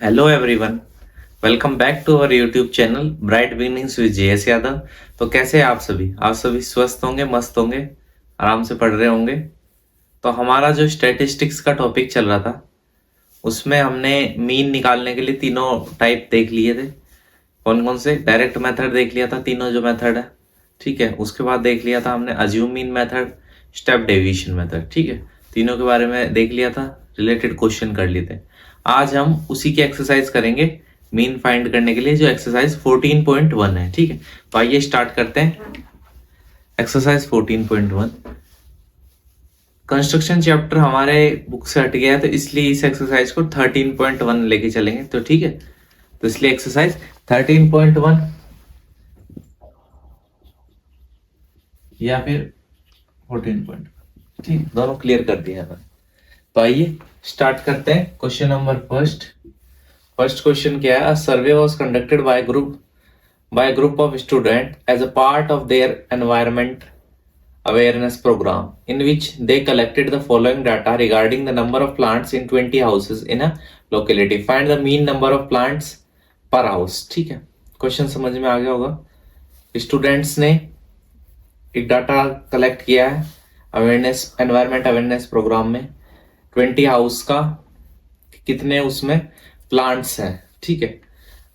Hello everyone. Welcome back to our YouTube channel bright beginnings with JS Yadav. तो कैसे हैं आप सभी स्वस्थ होंगे, मस्त होंगे, आराम से पढ़ रहे होंगे। तो हमारा जो स्टैटिस्टिक्स का टॉपिक चल रहा था उसमें हमने मीन निकालने के लिए तीनों टाइप देख लिए थे। कौन कौन से? डायरेक्ट मेथड देख लिया था, तीनों जो मेथड है, ठीक है। उसके बाद देख लिया था हमने assume mean method, step deviation method, ठीक है। तीनों के बारे में देख लिया था, रिलेटेड क्वेश्चन कर लिए थे। आज हम उसी की एक्सरसाइज करेंगे मीन फाइंड करने के लिए, जो एक्सरसाइज 14.1 है, ठीक है। तो आइए स्टार्ट करते हैं। एक्सरसाइज 14.1 कंस्ट्रक्शन चैप्टर हमारे बुक से हट गया है, तो इसलिए इस एक्सरसाइज को 13.1 लेके चलेंगे, तो ठीक है। तो इसलिए एक्सरसाइज 13.1 या फिर 14. ठीक, दोनों क्लियर कर दिया है। तो आइए स्टार्ट करते हैं। क्वेश्चन नंबर फर्स्ट क्वेश्चन क्या है? A survey was conducted by group of student as a part of their environment awareness program in which they collected the following data regarding the number of plants in 20 houses in a locality. Find the mean number of plants per house. ठीक है, question समझ में आ गया होगा। Students ने एक data collect किया है एनवायरमेंट अवेयरनेस प्रोग्राम में 20 हाउस का, कितने उसमें प्लांट्स हैं, ठीक है।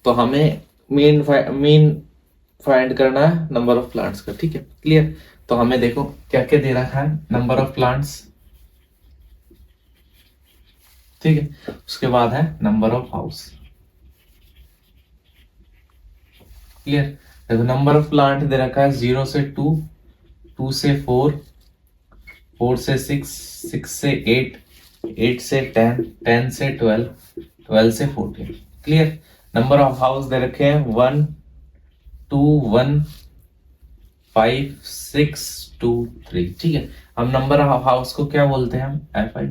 तो हमें मीन फाइंड करना है नंबर ऑफ प्लांट्स का, ठीक है, क्लियर। तो हमें देखो क्या क्या दे रखा है, नंबर ऑफ प्लांट्स, ठीक है। उसके बाद है नंबर ऑफ हाउस, क्लियर। देखो नंबर ऑफ प्लांट दे रखा है 0 से 2, 2 से 4, 4 से 6, 6 से 8, 8 से 10, 10 से 12, 12 से 14, क्लियर। नंबर ऑफ हाउस दे रखे हैं 1 2 1 5 6 2 3, ठीक है। हम नंबर ऑफ हाउस को क्या बोलते हैं? हम FI,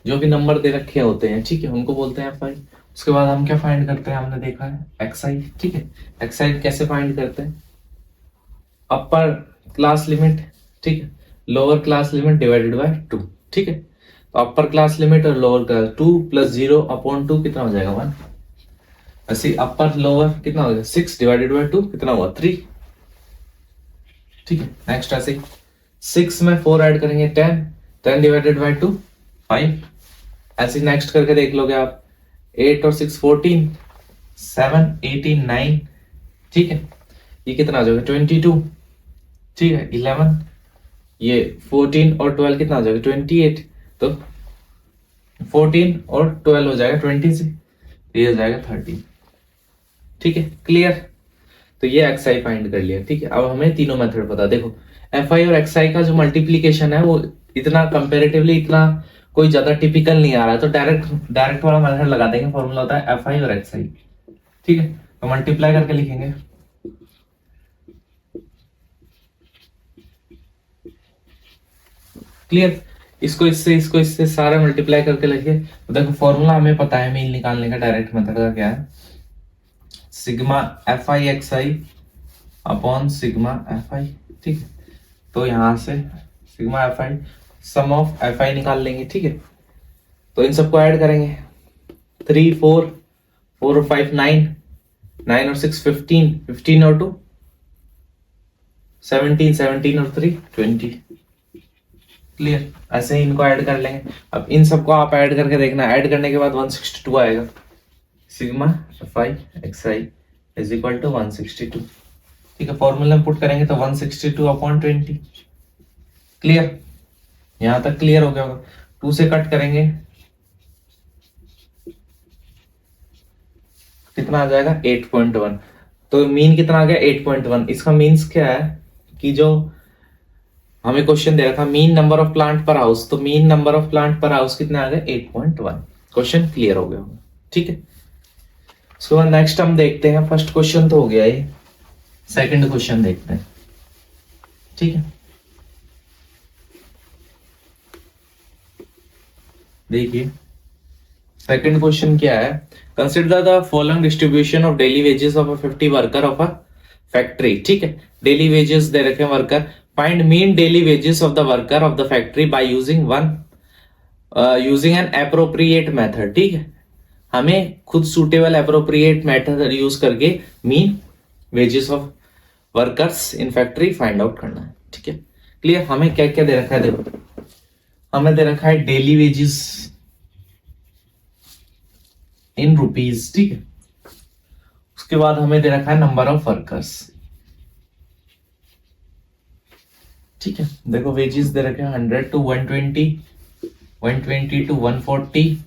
जो भी नंबर दे रखे होते हैं, ठीक है, उनको बोलते हैं FI। उसके बाद हम क्या फाइंड करते हैं? हमने देखा है XI, ठीक है। XI कैसे फाइंड करते हैं? अपर क्लास लिमिट, ठीक है, lower class limit divided by 2, ठीक है। तो अपर क्लास लिमिट और लोअर क्लास 2 प्लस 0 अपॉन 2 कितना हो जाएगा? 1। ऐसे अपर लोअर कितना हो जाएगा? 6 डिवाइडेड बाय 2 कितना हुआ? 3, ठीक है। नेक्स्ट ऐसे 6 में 4 ऐड करेंगे 10, 10 डिवाइडेड बाय 2 5। ऐसे नेक्स्ट करके देख लोगे आप, 8 और 6 14, 7 18 9, ठीक है। ये कितना आ जाएगा? 22, ठीक है। 11, ये 14 और 12 कितना आ जाएगा? 28। तो 14 और 12 हो जाएगा 20 से, ये हो जाएगा 30, ठीक है, क्लियर। तो ये XI फाइंड कर लिया, ठीक है। अब हमें तीनों मेथड पता। देखो FI और XI का जो मल्टीप्लीकेशन है वो इतना कंपेरेटिवली इतना कोई ज्यादा टिपिकल नहीं आ रहा है, तो डायरेक्ट वाला मेथड लगा देंगे। फॉर्मूला होता है FI और XI, ठीक है। तो मल्टीप्लाई करके लिखेंगे, क्लियर। इसको इससे सारा मल्टीप्लाई करके लिखिए। तो देखो फॉर्मूला हमें पता है मीन निकालने का, डायरेक्ट मेथड का क्या है? Sigma FI XI upon sigma FI, ठीक है। तो यहां से sigma FI sum of FI निकाल लेंगे, ठीक है। तो इन सबको ऐड करेंगे, 3 4 4 और 5 9, 9 और 6 15, 15 और 2 17, 17 और 3 20, क्लियर। ऐसे ही इनको ऐड कर लेंगे। अब इन सबको आप ऐड करके देखना, ऐड करने के बाद 162 आएगा। Sigma FI XI is equal to 162, ठीक है। फॉर्मूला में पुट करेंगे तो 162 अपॉन 20, क्लियर। यहां तक क्लियर हो गया होगा। 2 से कट करेंगे कितना आ जाएगा? 8.1। तो मीन कितना आ गया? 8.1। इसका मीन्स क्या है कि जो हमें क्वेश्चन दे रहा था मीन नंबर ऑफ प्लांट पर हाउस, तो मीन नंबर ऑफ प्लांट पर हाउस कितना आ गया? 8.1। क्वेश्चन क्लियर हो गया होगा, ठीक है। उसके बाद नेक्स्ट हम देखते हैं, फर्स्ट क्वेश्चन तो हो गया ये, सेकंड क्वेश्चन देखते हैं, ठीक है। देखिए सेकंड क्वेश्चन क्या है? Consider the following distribution of daily wages of a 50 worker of a factory, ठीक है। डेली वेजेस दे रखे हैं worker, find mean daily wages of the worker of the factory by using N appropriate method, ठीक है। हमें खुद suitable appropriate method use करके mean wages of workers in factory find out करना है। ठीक है, क्लियर। हमें क्या क्या दे रखा है, देखो हमें दे रखा है डेली वेजेस इन रुपीज। ठीक है, उसके बाद हमें दे रखा है नंबर ऑफ वर्कर्स। ठीक है, देखो वेजेस दे रखे हैं 100 to 120, 120 to 140,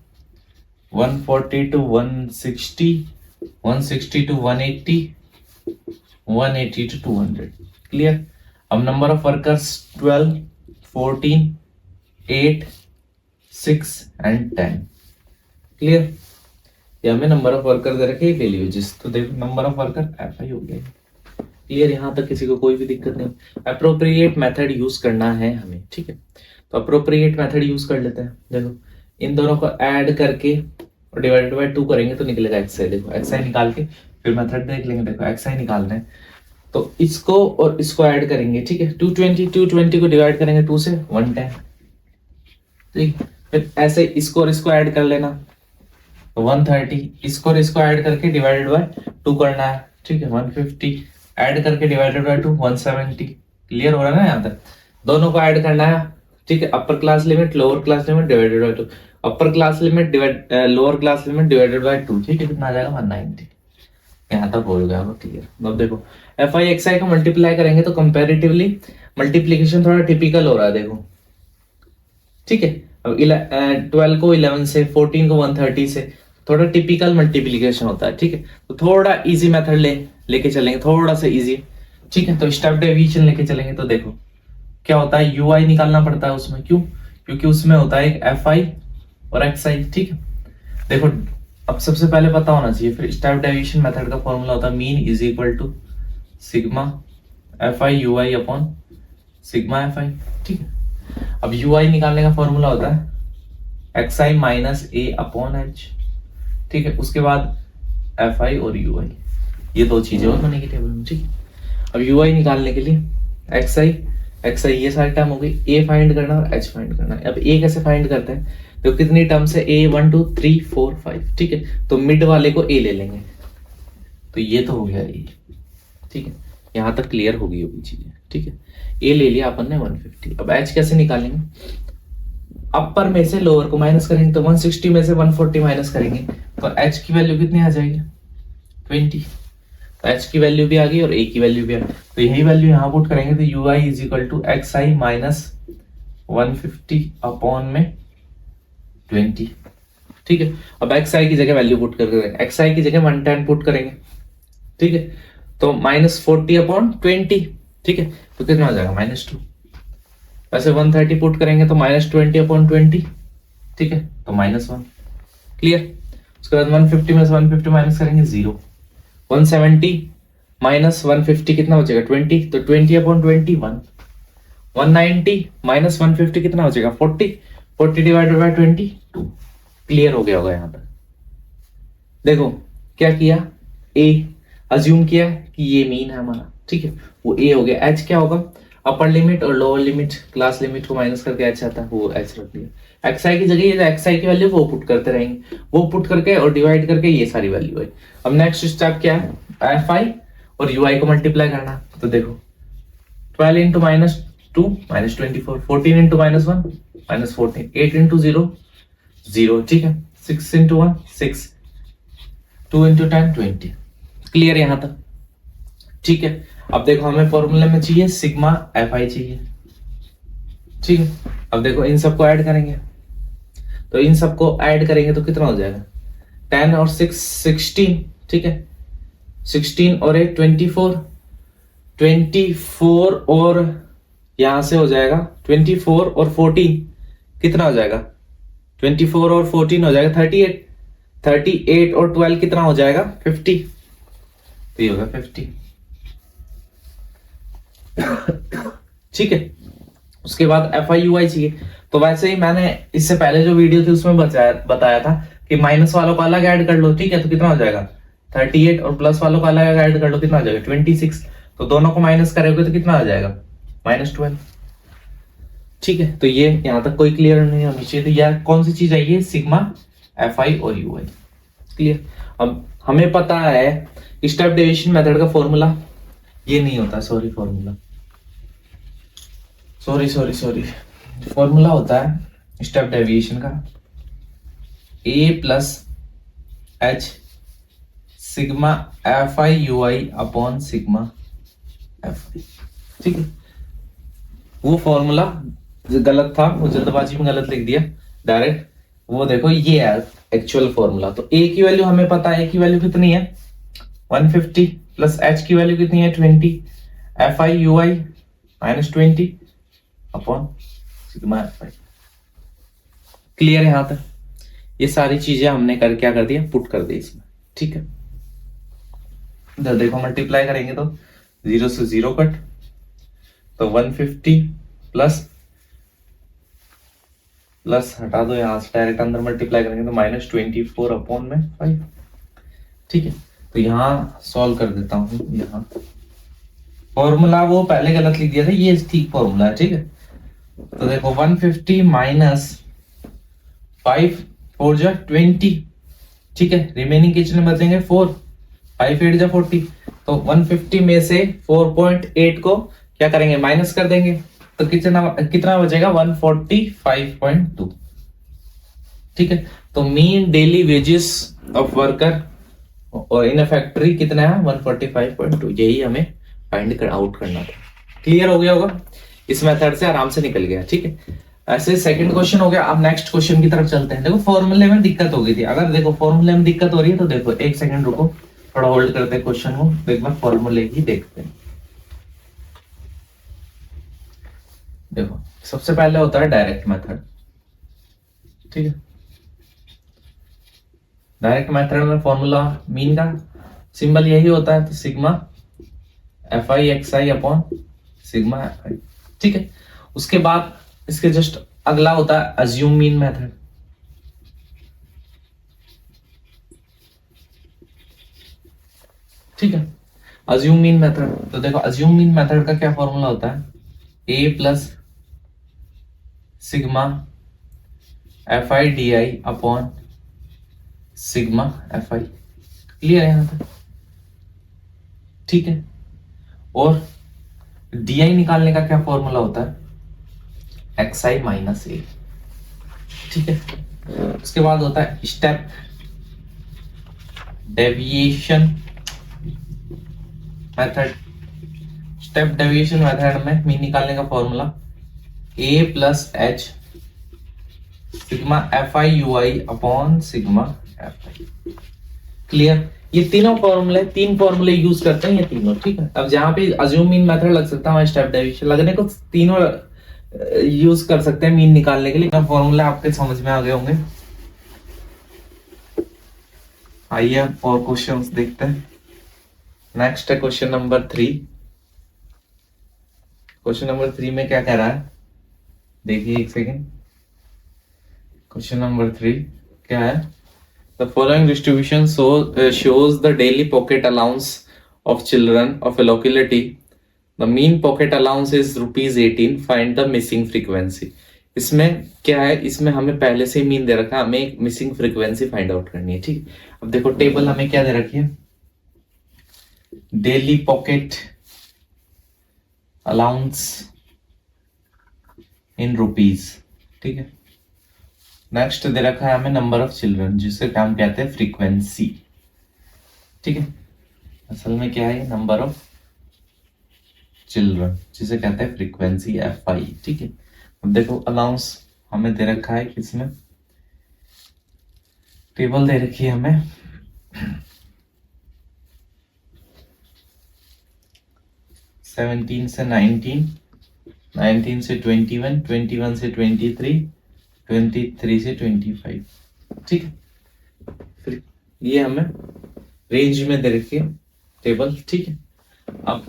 140 to 160, 160 to 180, 180 to 200। Clear. अब number of workers 12, 14, 8, 6 and 10। Clear. ये हमें नंबर ऑफ वर्कर दे रखे डेली वेजेस। तो देखो नंबर ऑफ वर्कर एफआई हो गया। क्लियर, यहां तक किसी को कोई भी दिक्कत नहीं। अप्रोप्रिएट मेथड यूज करना है हमें। ठीक है, तो अप्रोप्रिएट मेथड यूज कर लेते हैं। देखो इन दोनों को ऐड करके और डिवाइडेड बाय 2 करेंगे तो निकलेगा एक्सआई। देखो एक्सआई निकाल के फिर मेथड देख लेंगे। देखो एक्सआई निकालना है तो इसको और इसको ऐड करेंगे। ठीक है, 220 को डिवाइड करेंगे 2 से 110। ठीक, फिर ऐसे इसको और इसको ऐड कर लेना 130, इसको और इसको ऐड करके डिवाइडेड बाय 2 करना है। ठीक है, 150 ऐड करके डिवाइडेड बाय 2 170। क्लियर हो रहा है ना, यहाँ तक दोनों को ऐड करना है। ठीक है, upper class limit lower class limit divided by 2, upper class limit divide lower class limit divided by 2। ठीक है, कितना आ जाएगा 190। यहाँ तक हो गया। क्लियर। अब देखो एफ आई एक्स आई को मल्टीप्लाई करेंगे तो कंपेरेटिवली मल्टीप्लीकेशन थोड़ा टिपिकल हो रहा है। देखो ठीक है, अब 12 को 11 से, 14 को 130 से थोड़ा टिपिकल मल्टीप्लीकेशन होता है। ठीक है, तो थोड़ा इजी मेथड लेके चलेंगे, थोड़ा सा इजी। ठीक है, तो स्टेप डेविएशन लेके चलेंगे तो देखो क्या होता है, यूआई निकालना पड़ता है उसमें। क्यों? क्योंकि उसमें होता है एक एफआई और एक्सआई। ठीक है, देखो अब सबसे पहले पता होना चाहिए, फिर स्टेप डेविएशन मेथड का फॉर्मूला होता है mean is equal to sigma FI UI upon sigma FI. ठीक है, अब यूआई निकालने का फॉर्मूला होता है XI minus A upon H. ठीक है, उसके बाद एफआई और यूआई, ये दो चीजें और बनेगी टेबल में। ठीक है, अब यूआई निकालने के लिए एक्सआई ये सारे टर्म हो गई, ए फाइंड करना और एच फाइंड करना। अब ए कैसे फाइंड करते हैं, तो कितनी टर्म्स है, ए 1 2 3 4 5। ठीक है, तो मिड वाले को ए ले लेंगे, तो ये तो हो गया ए। ठीक है, यहां तक क्लियर होगी चीजें। ठीक है, ए ले लिया अपन ने 150। अब एच कैसे निकालेंगे, अपर में से लोअर को माइनस करेंगे तो 160 में से 140 माइनस करेंगे तो एच की वैल्यू कितनी आ जाएगी 20। तो एच की वैल्यू भी आ गई और ए की वैल्यू भी आ गई, तो यही वैल्यू यहां पुट करेंगे तो U I is equal to X I minus 150 upon में 20। ठीक है, अब एक्स आई की जगह वैल्यू पुट करके एक्स आई की जगह 110 पुट करेंगे। ठीक है, तो माइनस 40 अपॉन 20। ठीक है, तो कितना आ जाएगा -2। वैसे 130 पुट करेंगे तो -20 अपॉन 20। ठीक है, तो -1। क्लियर। उसके बाद 150 में से 150 माइनस करेंगे 0। 170 माइनस 150 कितना बचेगा 20, तो 20 अपॉन 21। 190 माइनस 150 कितना बचेगा 40, 40 डिवाइडेड बाय 22। क्लियर हो गया होगा यहां तक। देखो क्या किया, ए अज्यूम किया कि ये मीन है हमारा। ठीक है, वो ए हो गया। एच क्या होगा, अपर लिमिट और लोअर लिमिट क्लास लिमिट को माइनस करके एच आता है, वो एच रख दिया। एक्सआई की जगह ये एक्सआई की वैल्यू वो पुट करते रहेंगे, वो पुट करके और डिवाइड करके ये सारी वैल्यू है। अब नेक्स्ट स्टेप क्या है, एफआई और यूआई को मल्टीप्लाई करना। तो देखो 12 इंटू -2 -24, 14 इंटू -1 -14, 8 इंटू 0 0। ठीक है, 6 इंटू 1 6, 2 इंटू 10 20। क्लियर यहां तक। ठीक है, अब देखो हमें फॉर्मूले में चाहिए सिग्मा एफ आई चाहिए। ठीक है, अब देखो इन सबको ऐड करेंगे, तो इन सबको ऐड करेंगे तो कितना हो जाएगा 10 और 6 16। ठीक है, 16 और 8 24, 24 और यहां से हो जाएगा 24 और 14 कितना हो जाएगा 24 और 14 हो जाएगा 38, 38 और 12 कितना हो जाएगा 50, तो ये होगा 50। ठीक है, उसके बाद एफ आई यू आई चाहिए। तो वैसे ही मैंने इससे पहले जो वीडियो थी उसमें बताया था कि माइनस वालों को अलग ऐड कर लो। ठीक है, तो कितना हो जाएगा 38 और प्लस वालों को अलग ऐड कर लो, कितना हो जाएगा 26। तो दोनों को माइनस करोगे तो कितना आ जाएगा -12। ठीक है, तो ये यहां तक कोई क्लियर नहीं होनी चाहिए। तो यार कौन सी चीज आई है, सिग्मा एफ आई और यू आई। क्लियर। अब हमें पता है स्टेप डेविएशन मेथड का फॉर्मूला ये नहीं होता, सॉरी फॉर्मूला होता है स्टेप डेविएशन का a plus H sigma F I U I upon sigma F I. ठीक है, वो फॉर्मूला गलत था, वो जल्दबाजी में गलत लिख दिया डायरेक्ट। वो देखो ये है एक्चुअल फॉर्मूला। तो a की वैल्यू हमें पता है, a की वैल्यू कितनी है 150 प्लस h की वैल्यू कितनी है 20 F I U I minus 20 upon sigma F I. Clear है यहां तक? ये सारी चीजें हमने क्या कर दिया, पुट कर दी इसमें। ठीक है, इधर देखो मल्टीप्लाई करेंगे तो 0 से 0 कट, तो 150 प्लस हटा दो यहां से, डायरेक्ट अंदर मल्टीप्लाई करेंगे तो माइनस 24 अपॉन में 5। ठीक है, तो यहां सॉल्व कर देता हूं। यहाँ फॉर्मूला वो पहले गलत लिख दिया था, ये ठीक फॉर्मूला है। ठीक है, तो देखो 150 माइनस 5 4 जा 20। ठीक है, रिमेनिंग कितने बचेंगे 4, 5 8 जा 40। तो 150 में से 4.8 को क्या करेंगे, माइनस कर देंगे, तो कितना बचेगा 145.2। ठीक है, तो mean daily wages of worker और इन अ फैक्ट्री कितना है 145.2। यही हमें फाइंड आउट करना था। क्लियर हो गया होगा, इस मेथड से आराम से निकल गया। ठीक है, ऐसे सेकंड क्वेश्चन हो गया। अब नेक्स्ट क्वेश्चन की तरफ चलते हैं। देखो फॉर्मूले में दिक्कत हो गई थी, अगर देखो फॉर्मूले में दिक्कत हो रही है तो देखो एक सेकंड रुको, थोड़ा होल्ड करते हैं क्वेश्चन को, तो एक बार फॉर्मूले ही देखते हैं। देखो सबसे पहले होता है डायरेक्ट मेथड। ठीक है, डायरेक्ट मेथड में फॉर्मूला मीन का सिंबल यही होता है, तो sigma F I X I upon sigma F I. ठीक है, उसके बाद इसके जस्ट अगला होता है अज्यूम मीन मेथड। ठीक है, अज्यूम मीन मेथड, तो देखो अज्यूम मीन मेथड का क्या फॉर्मूला होता है, a plus sigma F I D I upon sigma F I. Clear है यहां तक? ठीक है, और डी आई निकालने का क्या फॉर्मूला होता है, एक्स आई माइनस ए। ठीक है, उसके बाद होता है step deviation method. Step deviation method में मीन निकालने का formula a plus H sigma F I U I upon sigma F I. Clear, ये तीन फॉर्मूले यूज करते हैं ये तीनों। ठीक है, अब जहां पे अज्यूम मीन मेथड लग सकता है वहां स्टेप डेविएशन लगने को तीनों यूज कर सकते हैं मीन निकालने के लिए। फॉर्मूला आपके समझ में आ गए होंगे। आइए और क्वेश्चंस देखते हैं। नेक्स्ट है क्वेश्चन नंबर 3। क्वेश्चन नंबर 3 में क्या कह रहा है, देखिए एक सेकेंड। क्वेश्चन नंबर 3 क्या है, the following distribution shows the daily pocket allowance of children of a locality. The mean pocket allowance is ₹18. Find the missing frequency. इसमें क्या है, इसमें हमें पहले से मीन दे रखा है, हमें एक मिसिंग फ्रीक्वेंसी फाइंड आउट करनी है। ठीक, अब देखो टेबल हमें क्या दे रखी है, daily pocket allowance in rupees. ठीक है, नेक्स्ट दे रखा है हमें नंबर ऑफ चिल्ड्रन, जिसे हम कहते हैं फ्रीक्वेंसी। ठीक है, असल में क्या है, नंबर ऑफ चिल्ड्रन जिसे कहते हैं फ्रीक्वेंसी एफ आई। ठीक है, अब देखो अलाउंस हमें दे रखा है, किसमें टेबल दे रखी है हमें 17 से 19, 19 से 21, 21 से 23, 23 से 25। ठीक है, फिर ये हमें रेंज में दे रखी है टेबल। ठीक है, अब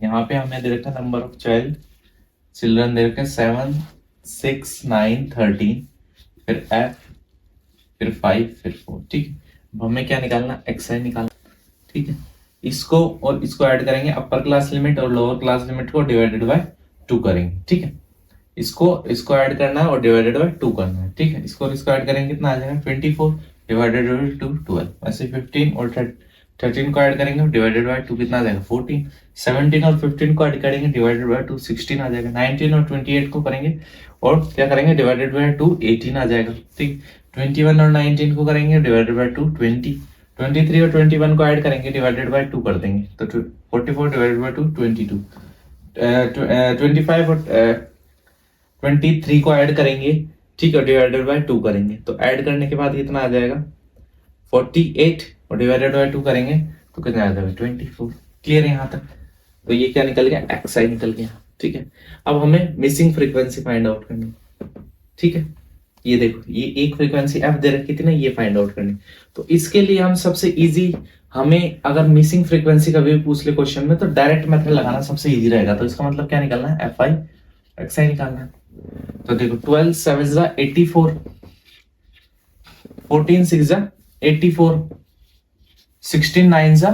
यहाँ पे हमें दे रखा नंबर ऑफ चिल्ड्रन दे रखे 7, 6, 9, 13, फिर एफ, फिर 5, फिर 4। ठीक है, अब हमें क्या निकालना, एक्स आई निकालना। ठीक है, इसको और इसको ऐड करेंगे, अपर क्लास लिमिट और लोअर क्लास लिमिट को डिवाइडेड बाय 2 करेंगे। ठीक है, इसको ऐड करना है और डिवाइडेड बाय 2 करना है। ठीक है, इसको और इसको ऐड करेंगे, कितना आ जाएगा 24। डिवाइडेड बाय 2 12, ऐसे 15 और 13 को ऐड करेंगे डिवाइडेड बाय 2 कितना आ जाएगा 14, 17 और 15 को ऐड करेंगे डिवाइडेड बाय 2 16 आ जाएगा, 19 और 28 को करेंगे और क्या करेंगे डिवाइडेड बाय 2 18 आ जाएगा, ठीक। 21 और 19 को करेंगे डिवाइडेड बाय 2 20, 23 और 21 को ऐड करेंगे डिवाइडेड बाय 2 कर देंगे तो 44 डिवाइडेड बाय 2 22, 25 और 23 को ऐड करेंगे, ठीक है, डिवाइडेड बाय 2 करेंगे तो ऐड करने के बाद कितना आ जाएगा 48 और डिवाइडेड बाय 2 करेंगे तो कितना आ जाएगा 24। क्लियर है यहाँ तक? तो ये क्या निकल गया एक्सआई निकल गया, ठीक है। अब हमें मिसिंग फ्रीक्वेंसी फाइंड आउट करनी, ठीक है। ये देखो ये एक फ्रीक्वेंसी एफ दे रखी थी ना, ये फाइंड आउट करनी। तो इसके लिए हम सबसे इजी, हमें अगर मिसिंग फ्रीक्वेंसी का भी पूछ ले क्वेश्चन में तो डायरेक्ट मेथड लगाना सबसे इजी रहेगा। तो इसका मतलब क्या निकलना है एफ आई एक्स आई निकालना है। तो देखो 12 7 जा 84, 14 6 जा 84, 16 9 जा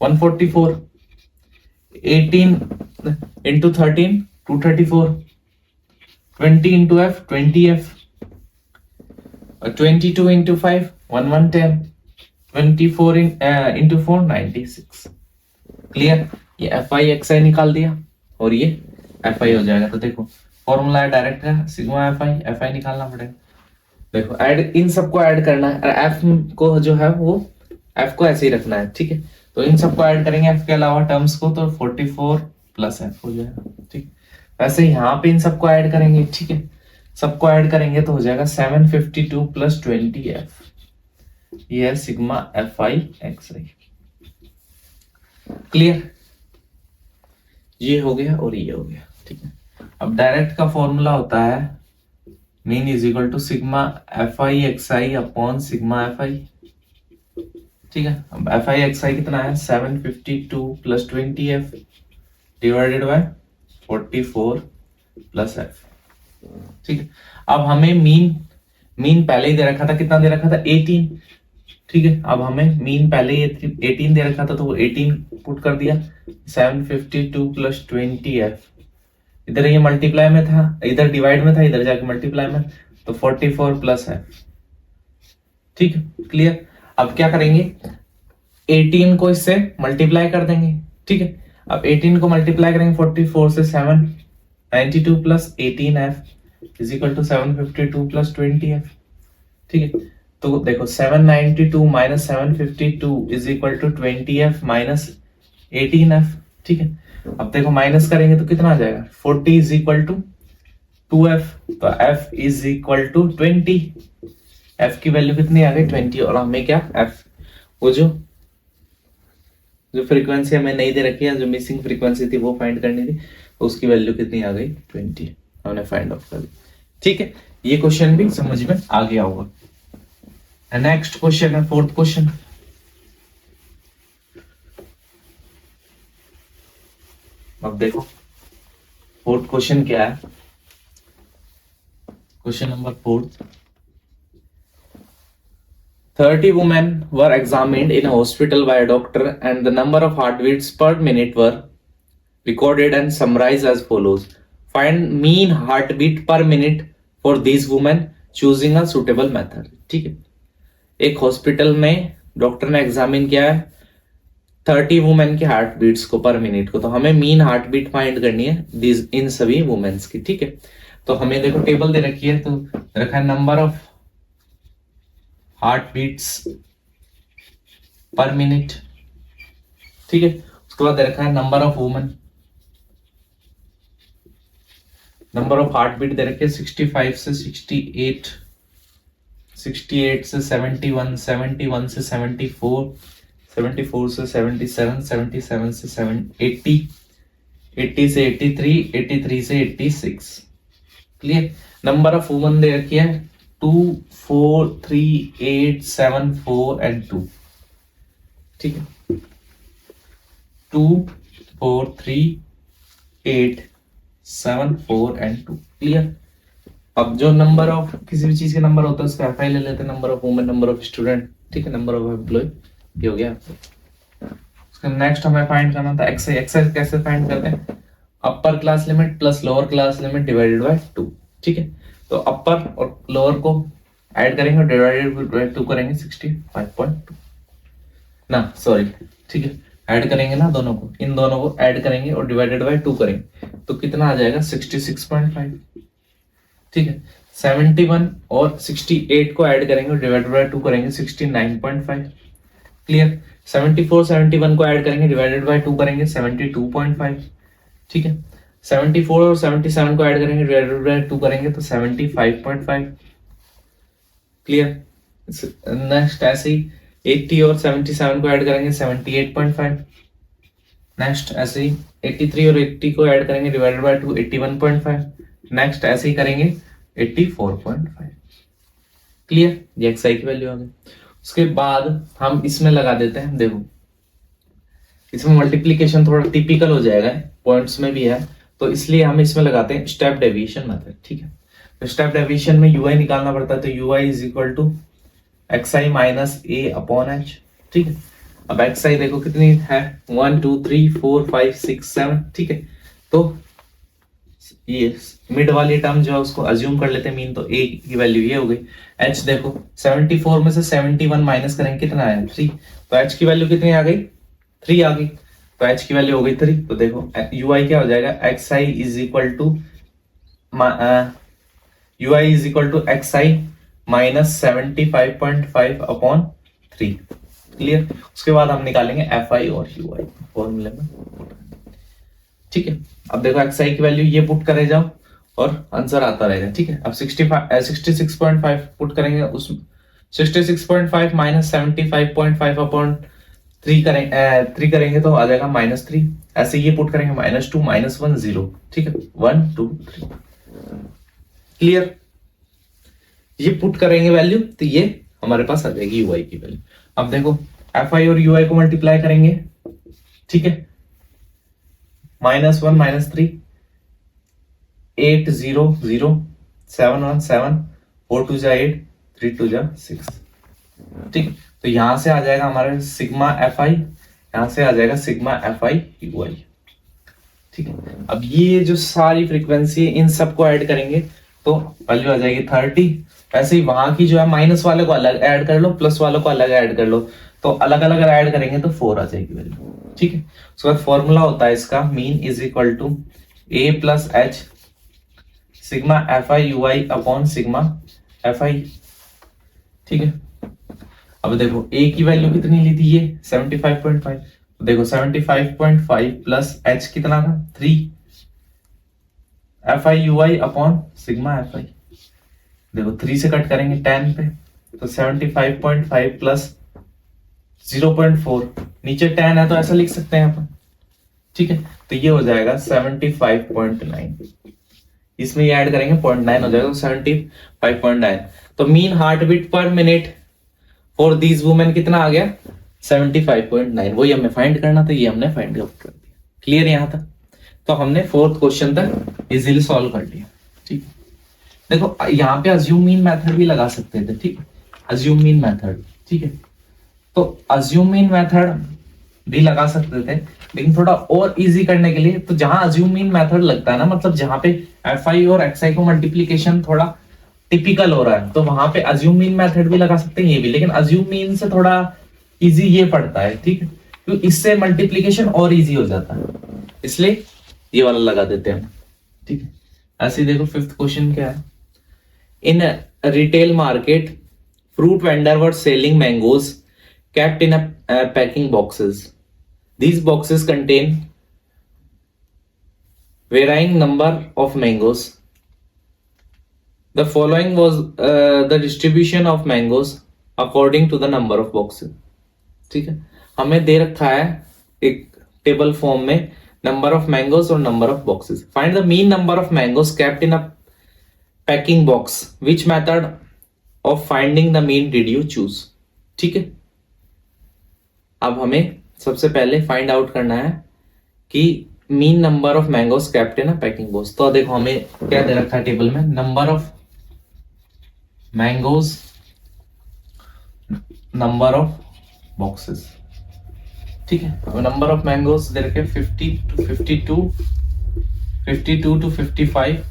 144, 18 into 13 234, 20 into f 20f, 22 into 5 1110, 24 into 4 96। Clear? ये एफ आई एक्स आई निकाल दिया और ये एफ आई हो जाएगा। तो देखो फॉर्मूला है डायरेक्ट का सिग्मा एफ आई निकालना पड़ेगा। देखो ऐड, इन सबको ऐड करना है, एफ को जो है वो एफ को ऐसे ही रखना है, ठीक है। तो इन सबको ऐड करेंगे एफ के अलावा टर्म्स को तो 44 प्लस एफ हो जाएगा, ठीक। वैसे यहाँ पे इन सबको ऐड करेंगे, ठीक है, सबको ऐड करेंगे तो हो जाएगा 752 प्लस 20 एफ, ये है sigma F I X I. Clear? ये हो गया और ये हो गया, ठीक है। अब डायरेक्ट का फॉर्मूला होता है mean is equal to sigma F I X I upon sigma F I, ठीक है। अब एफ आई एक्स आई कितना है 752 plus 20 F divided by 44 plus F, ठीक है। अब हमें मीन पहले ही दे रखा था, कितना दे रखा था 18, ठीक है। अब हमें मीन पहले ही 18 दे रखा था तो वो 18 पुट कर दिया, 752 प्लस 20 एफ, इधर ये मल्टीप्लाई में था, इधर डिवाइड में था, इधर जाके मल्टीप्लाई में, तो 44 प्लस एफ, ठीक है। क्लियर? अब क्या करेंगे 18 को इससे मल्टीप्लाई कर देंगे, ठीक है। अब 18 को मल्टीप्लाई करेंगे 44 से 792 plus 18f is equal to 752 plus 20f, ठीक है। तो देखो 792 minus 752 is equal to 20f minus 18f, ठीक है। अब देखो माइनस करेंगे तो कितना आ जाएगा 40 इज इक्वल टू 2f, तो f is equal to 20, f की वैल्यू कितनी आ गई 20, और हमें क्या f वो जो फ्रीक्वेंसी हमें नहीं दे रखी है, जो मिसिंग फ्रीक्वेंसी थी वो फाइंड करनी थी, तो उसकी वैल्यू कितनी आ गई 20, हमने फाइंड आउट कर दी, ठीक है। ये क्वेश्चन भी समझ में आ गया होगा। नेक्स्ट क्वेश्चन है फोर्थ क्वेश्चन। अब देखो फोर्थ क्वेश्चन क्या है, question number 4। 30 women were examined in a hospital by a doctor and the number of heartbeats per minute were recorded and summarized as follows. Find mean heartbeat per minute for these women choosing a suitable method. ठीक है, एक hospital में doctor ने examine किया है 30 women के heart beats को पर मिनट को, तो हमें मीन हार्ट बीट फाइंड करनी है इन सभी वुमेन्स की, ठीक है। तो हमें देखो टेबल दे रखी है, तो रखा है number of heart beats per minute, ठीक है। उसके बाद रखा है number of women, number of heart beat दे रखे 65 से 68, 68 से 71, 71 से 74, 74 से 77, 77 से 80, 80 से 83, 83 से 86। Clear? Number of women they रखी है 2, 4, 3, 8, 7, 4 एंड 2, ठीक है। 2, 4, 3, 8, 7, 4 एंड 2। क्लियर? अब जो नंबर ऑफ किसी भी चीज के नंबर होता है उसका एफ आई ले लेते हैं, number of women, number of student, ठीक है, नंबर ऑफ एम्प्लॉय, ये हो गया। उसका नेक्स्ट हमें फाइंड करना था एक्स आई। एक्स आई कैसे फाइंड करते हैं, upper class limit plus lower class limit divided by 2, ठीक है। तो अपर और लोअर को ऐड करेंगे और डिवाइडेड बाय 2 करेंगे 65.2 ना, सॉरी, ठीक है, ऐड करेंगे ना दोनों को, इन दोनों को ऐड करेंगे और डिवाइडेड बाय 2 करेंगे तो कितना आ जाएगा 66.5, ठीक है। 71 और 68 को ऐड करेंगे और डिवाइडेड बाय 2 करेंगे 69.5, क्लियर। 74 71 को ऐड करेंगे डिवाइडेड बाय 2 करेंगे 72.5, ठीक है। 74 और 77 को ऐड करेंगे डिवाइडेड बाय 2 करेंगे तो 75.5, क्लियर। नेक्स्ट ऐसे ही 80 और 77 को ऐड करेंगे 78.5, नेक्स्ट ऐसे ही 83 और 80 को ऐड करेंगे डिवाइडेड बाय 2 81.5, नेक्स्ट ऐसे ही करेंगे 84.5, क्लियर। ये एक्सआई की वैल्यू आ गई। उसके बाद हम इसमें लगा देते हैं, देखो इसमें मल्टीप्लीकेशन थोड़ा टिपिकल हो जाएगा, पॉइंट्स में भी है, तो इसलिए हम इसमें लगाते हैं स्टेप डेविएशन मेथड, ठीक है। तो स्टेप डेविएशन में यूआई निकालना पड़ता है, तो UI is equal to XI minus A upon H, ठीक है। अब एक्सआई देखो कितनी है 1 2 3 4 5 6 7, ठीक है। तो ये मिड वाली टर्म जो है उसको अज्यूम कर लेते हैं मीन, तो ए की वैल्यू ये हो गई। एच देखो 74 में से 71 माइनस करेंगे कितना आया 3, तो एच की वैल्यू कितनी आ गई 3 आ गई, तो एच की वैल्यू हो गई 3। तो देखो यूआई क्या हो जाएगा XI is equal to UI is equal to XI minus 75.5 upon 3, clear. उसके बाद हम निकालेंगे एफ आई और यूआई फॉर्मूले में, ठीक है। अब देखो एक्सआई की वैल्यू ये पुट करे जाओ और आंसर आता रहेगा, ठीक है। अब 66.5 पुट करेंगे, उस 66.5 माइनस 75.5 अपॉन 3 करेंगे तो आ जाएगा -3। ऐसे ये पुट करेंगे -2 -1 0, ठीक है, 1 2 3, क्लियर। ये पुट करेंगे वैल्यू तो ये हमारे पास आ जाएगी यूआई की वैल्यू। अब देखो एफ आई और यूआई को मल्टीप्लाई करेंगे, ठीक है, -1 -3 8 0 0 7 1 7 4 2 8 3 2 6, ठीक। तो यहां से आ जाएगा हमारे सिग्मा एफ आई, यहां से आ जाएगा सिग्मा एफ आई यूआई, ठीक है। अब ये जो सारी फ्रीक्वेंसी इन सबको ऐड करेंगे तो वैल्यू आ जाएगी 30। ऐसे ही वहां की जो है माइनस वाले को अलग ऐड कर लो, प्लस वालों को अलग ऐड कर लो, तो अलग अलग ऐड करेंगे तो 4 आ जाएगी वैल्यू, ठीक है। उसके बाद फॉर्मूला होता है इसका mean is equal to A plus H sigma F I U I upon sigma F I, ठीक है। अब देखो ए की वैल्यू कितनी ली थी ये 75.5, तो देखो 75.5 प्लस एच कितना था 3 F I U I upon sigma F आई, देखो 3 से कट करेंगे 10 पे, तो 75.5 प्लस 0.4, नीचे 10 है तो ऐसा लिख सकते हैं अपन, ठीक है। तो ये हो जाएगा 75.9, इसमें ये ऐड करेंगे 0.9 हो जाएगा, तो 75.9। तो mean heart beat per minute for these women कितना आ गया 75.9, वही हमें फाइंड करना था, ये हमने फाइंड आउट कर दिया, क्लियर यहां तक। तो हमने 4th क्वेश्चन तक इजीली सॉल्व कर लिया, ठीक है। देखो यहाँ पे अज्यूम मीन मेथड भी लगा सकते थे, ठीक है, अज्यूम मीन मेथड, ठीक है। तो अज्यूम मीन मेथड भी लगा सकते थे, लेकिन थोड़ा और इजी करने के लिए तो जहां अज्यूम मीन मेथड लगता है ना, मतलब जहां पे एफ आई और एक्स आई को मल्टीप्लीकेशन थोड़ा टिपिकल हो रहा है, तो वहां पे अज्यूम मीन मेथड भी लगा सकते हैं ये भी, लेकिन अज्यूम मीन से थोड़ा इजी ये पड़ता है, ठीक है, तो इससे मल्टीप्लीकेशन और इजी हो जाता है, इसलिए ये वाला लगा देते हैं, ठीक है। ऐसे ही देखो 5th क्वेश्चन क्या है, in retail market fruit vendor were selling mangoes kept in a packing boxes. These boxes contain varying number of mangoes. The following was the distribution of mangoes according to the number of boxes. ठीक है, हमें दे रखा है एक table form में number of mangoes और number of boxes. Find the mean number of mangoes kept in a packing box, which method of finding the mean did you choose, ठीक है। अब हमें सबसे पहले फाइंड आउट करना है कि mean number of mangoes kept in a packing box. तो देखो हमें क्या दे रखा है टेबल में, number of mangoes, number of boxes, ठीक है। अब नंबर ऑफ मैंगोज दे रखे 50 to 52, 52 to 55,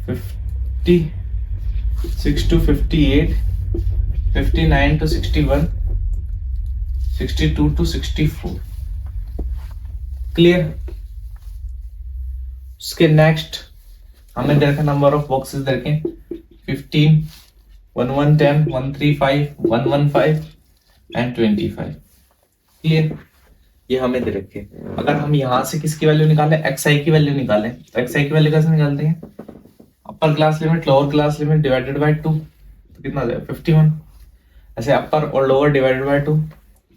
50 6 to 58, 59 to 61, 62 to 64. Clear. उसके नेक्स्ट हमें देखा नंबर ऑफ बॉक्सेस देखें 15, 1110, 135, 115 एंड 25। क्लियर। ये हमें दे रखे। अगर हम यहां से किसकी वैल्यू निकालें, xi की वैल्यू निकालें, तो xi की वैल्यू कैसे निकालते हैं, upper class limit lower class limit divided by 2, तो कितना आ जाएगा 51। ऐसे अपर और lower divided by 2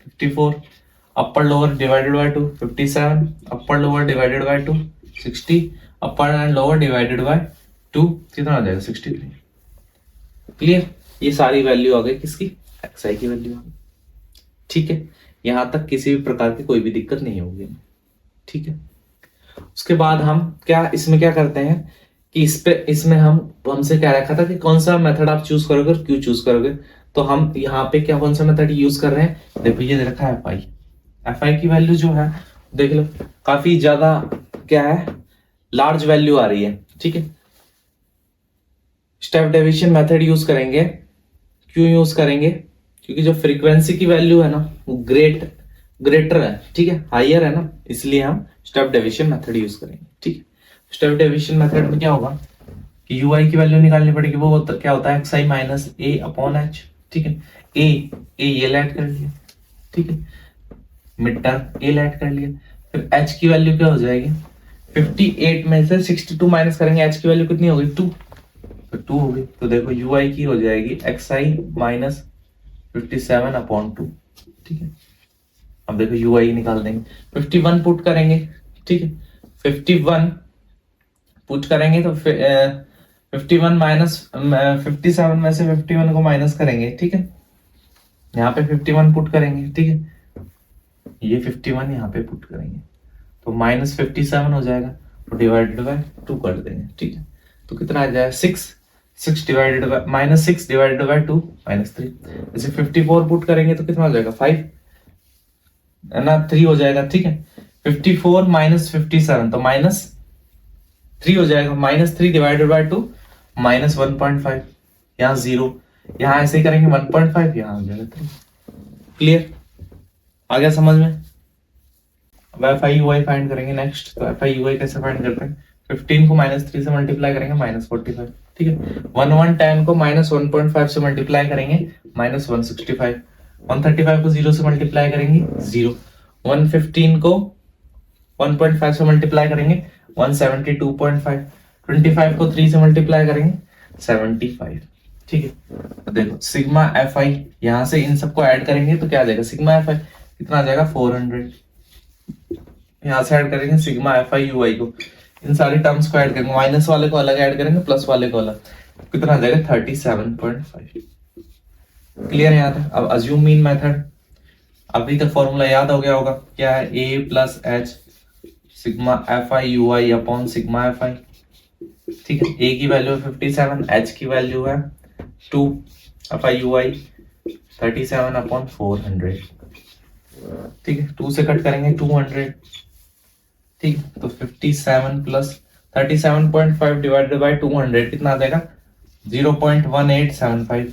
54, upper lower divided by 2 57, upper lower divided by 2 60, upper and lower divided by 2 कितना आ जाएगा 63। क्लियर। ये सारी वैल्यू आ गई किसकी, xi की वैल्यू आ गई। ठीक है, यहां तक किसी भी प्रकार की कोई भी दिक्कत नहीं होगी। ठीक है। उसके बाद हम इसमें क्या करते हैं कि इसमें हमसे क्या रखा था कि कौन सा मेथड आप चूज करोगे और क्यों चूज करोगे। तो हम यहाँ पे कौन सा मेथड यूज कर रहे हैं, देखो ये दे रखा है एफ आई की वैल्यू जो है देख लो काफी ज्यादा क्या है, लार्ज वैल्यू आ रही है। ठीक है, स्टेप डेविएशन मेथड यूज करेंगे। क्यों यूज करेंगे, क्योंकि जो फ्रीक्वेंसी की वैल्यू है ना वो ग्रेटर है, ठीक है, हायर है ना, इसलिए हम स्टेप डेविएशन मेथड यूज करेंगे। ठीक है, स्टेप डेविएशन मेथड में क्या होगा कि ui की वैल्यू निकालनी पड़ेगी, वो क्या होता है xi minus a upon h। ठीक है, a ये ऐड कर लिया, ठीक है, मिड टर्म a ऐड कर लिया, फिर h की वैल्यू क्या हो जाएगी 58 में से 62 माइनस करेंगे, h की वैल्यू कितनी होगी 2, तो 2 होगी। तो देखो ui की हो जाएगी xi माइनस 57 अपॉन 2। ठीक है, अब देखो ui निकाल देंगे, 51 पुट करेंगे। ठीक है, 51 पुट करेंगे तो 51 माइनस 57 में से 51 को माइनस करेंगे। ठीक है, यहाँ पे 51 पुट करेंगे। ठीक है, ये 51 यहाँ पे पुट करेंगे तो माइनस 57 हो जाएगा, तो डिवाइडेड बाय 2 कर देंगे। ठीक है, तो कितना आ जाएगा 6 divided by minus 6 divided by 2 minus 3। जैसे 54 पुट करेंगे तो कितना हो जाएगा 5 ना 3 हो जाएगा। ठीक है, 54 माइनस 57 तो माइनस 3 हो जाएगा, माइनस 3 डिवाइडेड बाय 2 माइनस 1.5, यहाँ 0, यहाँ ऐसे ही करेंगे 1.5, यहाँ हो जाएगा 3। क्लियर, आ गया समझ में। अब F I U I find करेंगे नेक्स्ट। तो एफ आई यू आई कैसे फाइंड करते हैं, 15 को माइनस 3 से मल्टीप्लाई करेंगे माइनस 45। ठीक है, 1110 को माइनस 1.5 से मल्टीप्लाई करेंगे माइनस 165, 135 को 0 से मल्टीप्लाई करेंगे 0, 115 को 1.5 से मल्टीप्लाई करेंगे 172.5, 25 को 3 से मल्टीप्लाई करेंगे 75। ठीक है, तो देखो सिग्मा एफ आई, यहां से इन सबको ऐड करेंगे तो क्या आ जाएगा सिग्मा एफ आई कितना आ जाएगा 400। यहां से ऐड करेंगे सिग्मा एफ आई यू आई को, इन सारी टर्म्स को ऐड करेंगे, माइनस वाले को अलग ऐड करेंगे प्लस वाले को अलग, कितना आ जाएगा 37.5। क्लियर है यहाँ तक। अब अज्यूम मीन मेथड, अभी तक फॉर्मूला याद हो गया होगा, क्या है a plus H sigma F I U I upon sigma F I. ठीक है, a की वैल्यू है 57, h की वैल्यू है 2, F I U I 37 upon 400। ठीक है, 2 से कट करेंगे 200। ठीक है, तो 57 प्लस 37.5 डिवाइडेड बाय 200 कितना आ जाएगा 0.1875।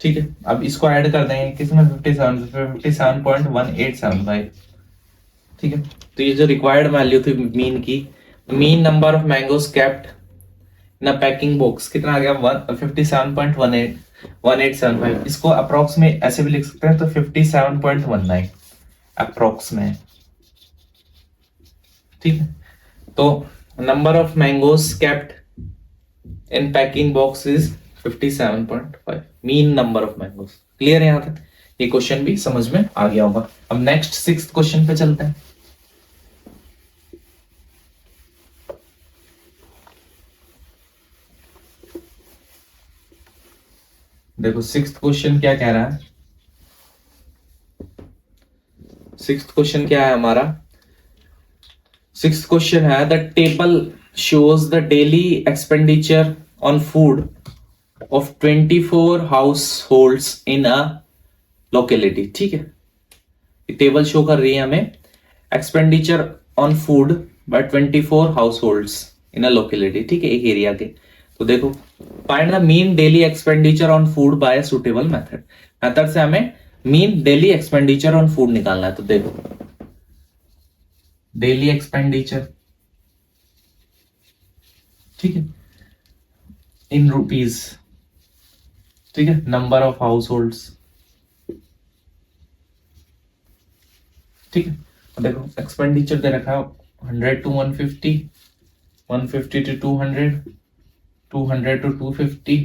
ठीक है, अब इसको ऐड कर देंगे किसमें 57.1875। ठीक है, तो ये जो रिक्वायर्ड वैल्यू थी मीन की, mean number of mangoes kept in a packing box कितना आ गया 57.1875। इसको अप्रोक्स में ऐसे भी लिख सकते हैं, तो 57.19 अप्रोक्स में। ठीक है, तो number of mangoes kept in packing box is 57.5, mean number of mangoes. Clear है यहां तक, ये क्वेश्चन भी समझ में आ गया होगा। अब नेक्स्ट 6th क्वेश्चन पे चलते हैं। देखो 6th क्वेश्चन क्या कह रहा है, 6th क्वेश्चन क्या है हमारा, 6th क्वेश्चन है the table shows the daily expenditure on food of 24 households in a locality. ठीक है, टेबल शो कर रही है हमें expenditure on food by 24 households in a locality. ठीक है, एक एरिया के, तो देखो find the mean daily expenditure on food by suitable method, method से हमें mean daily expenditure on food निकालना है। तो देखो डेली एक्सपेंडिचर, ठीक है, इन रुपीज, ठीक है, नंबर ऑफ हाउस होल्ड्स, ठीक है। देखो एक्सपेंडिचर दे रखा है 100 to 150, 150 to 200, 200 to 250,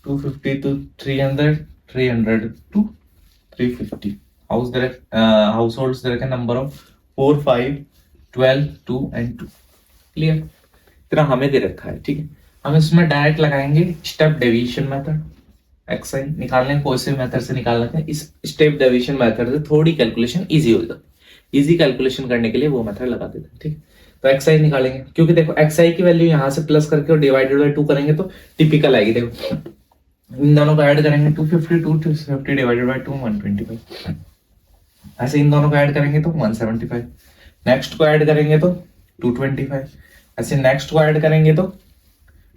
250 to 300, 300 to 350। House holds दे रखे नंबर ऑफ 4, 5, 12, 2 and 2। क्लियर, इतना हमें दे रखा है, ठीक है। हम इसमें डायरेक्ट लगाएंगे स्टेप डेविएशन मेथड, एक्सआई निकालने को इसी मेथड से निकाल लेते हैं। इस स्टेप डेविएशन मेथड से थोड़ी कैलकुलेशन इजी हो जाती है, इजी कैलकुलेशन करने के लिए वो मेथड लगा देते हैं, ठीक है। तो एक्सआई निकालेंगे, क्योंकि देखो एक्सआई की वैल्यू यहाँ से प्लस करके और डिवाइडेड बाय 2 करेंगे तो टिपिकल आएगी। देखो इन दोनों को ऐड करेंगे 250, 250 डिवाइडेड बाय 2 125, ऐसे इन दोनों को ऐड करेंगे तो 175, नेक्स्ट को ऐड करेंगे तो 225, ऐसे नेक्स्ट को ऐड करेंगे तो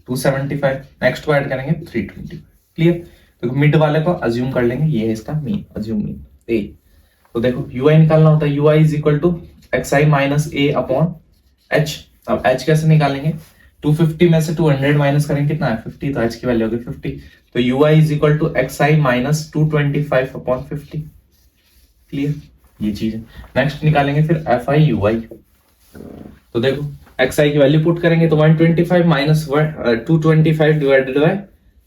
275, नेक्स्ट को ऐड करेंगे 325। क्लियर, तो मिड वाले को अज्यूम कर लेंगे, ये है इसका मीन, अज्यूम मीन ए। तो देखो यूआई निकालना होता है, UI is equal to XI minus A upon H. अब एच कैसे निकालेंगे, 250 में से 200 माइनस करेंगे, कितना है 50, तो एच की वैल्यू होगी 50। तो UI is equal to XI minus 225 upon 50। Clear, ये चीज है। नेक्स्ट निकालेंगे फिर एफ आई यूआई। तो देखो एक्सआई की वैल्यू पुट करेंगे तो 125 माइनस 225 डिवाइडेड बाय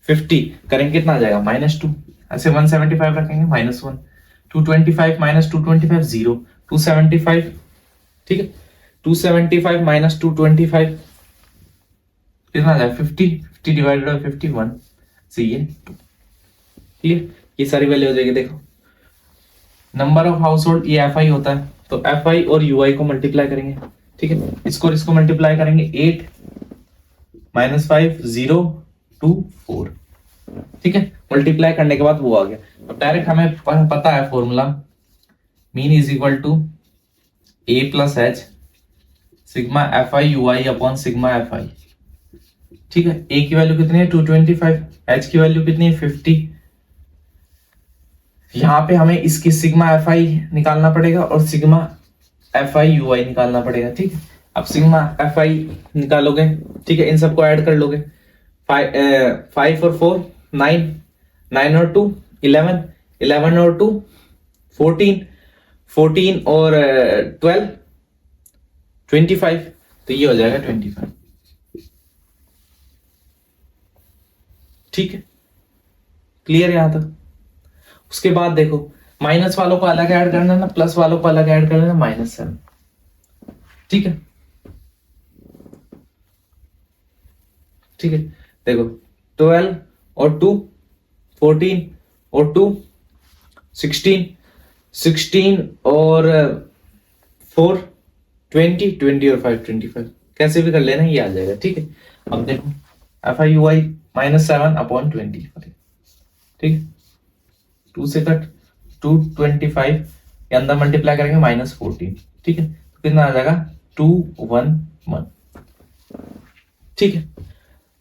50 करेंगे, कितना आ जाएगा -2। ऐसे 175 रखेंगे -1, 225 माइनस 225 0, 275, ठीक है। 275 माइनस 225 कितना आ जाएगा 50, 50 डिवाइडेड बाय 51 से ये 2। क्लियर, ये सारी वैल्यू हो जाएगी। देखो नंबर ऑफ हाउस होल्ड ये एफ आई होता है, तो एफ आई और यू आई को मल्टीप्लाई करेंगे, ठीक है। इसको मल्टीप्लाई करेंगे 8 माइनस 5 0 2 4, ठीक है। मल्टीप्लाई करने के बाद वो आ गया। अब डायरेक्ट हमें पता है formula, mean is equal to A plus H sigma F I U I upon sigma F I, ठीक है। ए की वैल्यू कितनी है 225, एच की वैल्यू कितनी है 50। यहां पे हमें इसकी सिग्मा एफ आई निकालना पड़ेगा और सिग्मा एफ आई यू आई निकालना पड़ेगा, ठीक है। अब सिग्मा एफ आई निकालोगे, ठीक है, इन सबको ऐड कर लोगे, 5 और 4 9, 9 और 2 11, 11 और 2 14, 14 और 12 25, तो ये हो जाएगा 25, ठीक है। क्लियर यहां तक। उसके बाद देखो माइनस वालों को अलग ऐड करना ना, प्लस वालों को अलग ऐड करना, -7, ठीक है, ठीक है। देखो 12 और 2 14 और 2 16, 16 और 4 20, 20 और 5 25, कैसे भी कर लेना, ये आ जाएगा, ठीक है। अब देखो F I U I -7 upon 20, ठीक है। 2 से कट 225 के अंदर मल्टीप्लाई करेंगे -14, ठीक है। तो कितना आ जाएगा 211, ठीक है।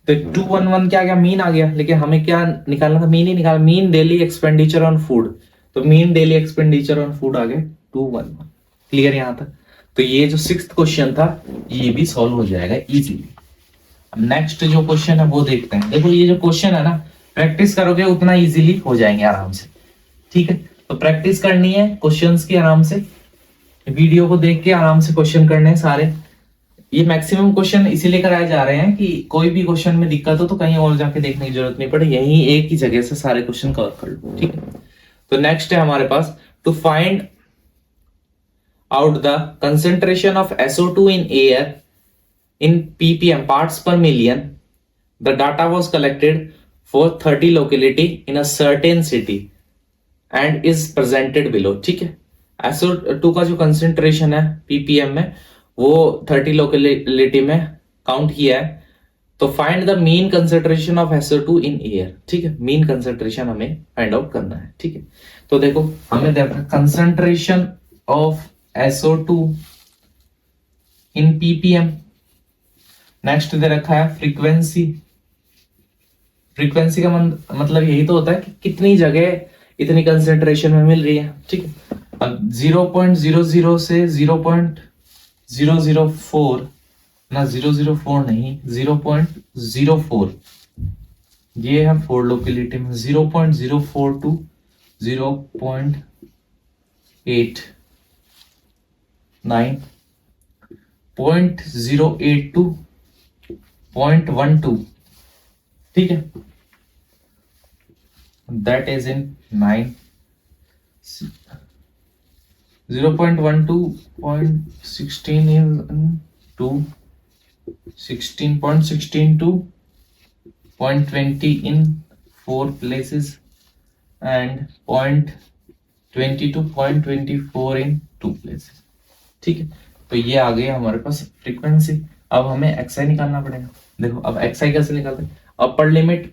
तो 211 क्या आ गया, मीन आ गया, लेकिन हमें क्या निकालना था, मीन ही निकाला, mean daily expenditure on food. तो mean daily expenditure on food आ गया 211। क्लियर यहां तक। तो ये जो 6th क्वेश्चन था ये भी सॉल्व हो जाएगा इजीली। अब नेक्स्ट जो क्वेश्चन है वो देखते हैं। देखो ये जो क्वेश्चन है ना, प्रैक्टिस करोगे उतना इजीली हो जाएंगे आराम से, ठीक है। तो प्रैक्टिस करनी है क्वेश्चंस की आराम से, वीडियो को देख के आराम से क्वेश्चन करने हैं सारे। ये मैक्सिमम क्वेश्चन इसीलिए कराए जा रहे हैं कि कोई भी क्वेश्चन में दिक्कत हो तो कहीं और जाके देखने की जरूरत नहीं पड़े, यहीं एक ही जगह से सारे क्वेश्चन कवर कर लो, ठीक है। तो नेक्स्ट है हमारे पास, to find out the concentration of SO2 in air in ppm parts per million. The data was collected for 30 locality in a certain city and is presented below, ठीक है। SO2 का जो कंसेंट्रेशन है ppm में वो 30 locality में count किया है। तो find the mean concentration of SO2 in air, ठीक है। मीन कंसेंट्रेशन हमें फाइंड आउट करना है, ठीक है। तो देखो हमें देखा concentration of SO2 in ppm, next दे रखा है फ्रीक्वेंसी फ्रीक्वेंसी का मतलब यही तो होता है कि कितनी जगह इतनी कंसेंट्रेशन में मिल रही है, ठीक है। अब 0.00 से 0.004 ना 004 नहीं 0.04 ये है 4 लोकेलिटी में 0.04 टू 0.89 0.08 टू 0.12, ठीक है, that is in 9 0.12 0.16 is in 2 16.16 to 0.20 in 4 places and 0.20 to 0.24 in 2 places, ठीक है। तो ये आ गया हमारे पास फ्रीक्वेंसी। अब हमें एक्सआई निकालना पड़ेगा। देखो अब एक्सआई कैसे निकालते हैं, upper limit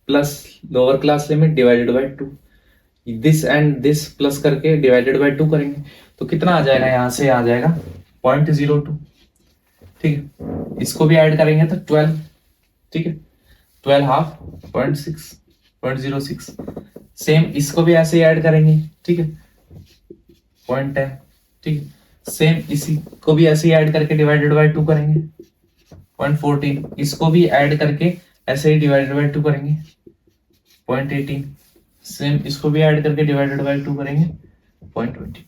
plus lower class limit divided by 2, this and this plus करके डिवाइडेड बाय 2 करेंगे तो कितना आ जाएगा, यहां से आ जाएगा 0.02, ठीक है। इसको भी ऐड करेंगे तो 12, ठीक है, 12 हाफ 0.06, सेम इसको भी ऐसे ऐड करेंगे, ठीक है, 0.10, ठीक है, सेम इसी को भी ऐसे ऐड करके डिवाइडेड बाय 2 करेंगे 0.14, इसको भी ऐड करके ऐसे ही डिवाइडेड बाय 2 करेंगे 0.18, सेम इसको भी ऐड करके डिवाइडेड बाय 2 करेंगे 0.22,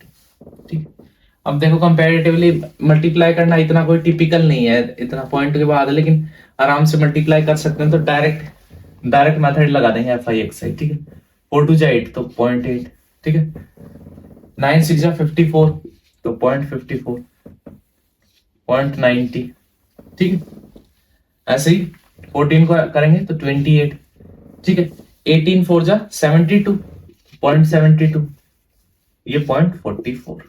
ठीक है। अब देखो कंपैरेटिवली मल्टीप्लाई करना इतना कोई टिपिकल नहीं है, इतना पॉइंट के बाद, लेकिन आराम से मल्टीप्लाई कर सकते हैं, तो डायरेक्ट मेथड लगा देंगे एफ आई एक्स आई, ठीक है। 4 2 8 तो 0.8, ठीक है, 9 6 54 तो 0.54, 0.90, ठीक है। ऐसे ही 14 को करेंगे तो 28, ठीक है, 18 4 72, 0.72, ये 0.44।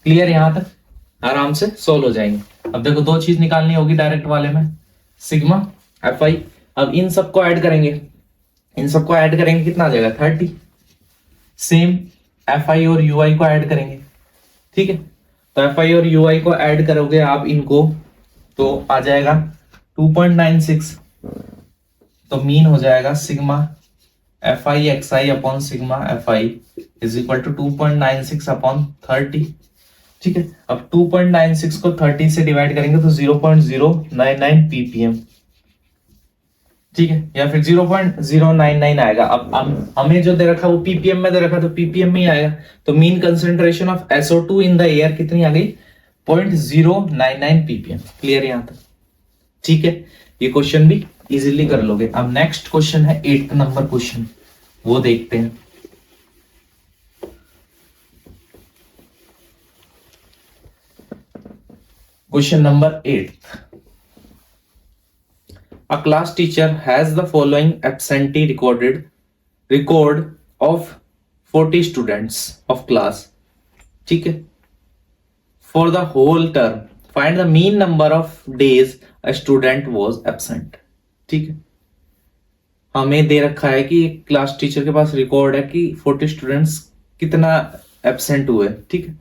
क्लियर, यहां तक आराम से सोल्व हो जाएंगे। अब देखो दो चीज निकालनी होगी डायरेक्ट वाले में, सिग्मा एफ आई। अब इन सबको ऐड करेंगे, कितना आ जाएगा 30। सेम एफ आई और यू आई को ऐड करेंगे, ठीक है। तो एफ आई और यू आई को ऐड करोगे आप इनको तो आ जाएगा 2.96, तो मीन हो जाएगा sigma F I X I upon sigma F I is equal to 2.96 upon 30, ठीक है। अब 2.96 को 30 से डिवाइड करेंगे तो 0.099 ppm, ठीक है, या फिर 0.099 आएगा। अब हमें जो दे रखा वो ppm में दे रखा, तो ppm में ही आएगा। तो mean concentration of SO2 in the air कितनी आ गई, 0.099 ppm। क्लियर यहां तक, ठीक है। ये क्वेश्चन भी इजीली कर लोगे। अब नेक्स्ट क्वेश्चन है 8th नंबर क्वेश्चन, वो देखते हैं। Question number 8th, a class teacher has the following absentee record of 40 students of class, ठीक है, for the whole term, find the mean number of days a student was absent, ठीक है। हमें दे रखा है कि क्लास टीचर के पास record है कि 40 स्टूडेंट्स कितना एब्सेंट हुए, ठीक है।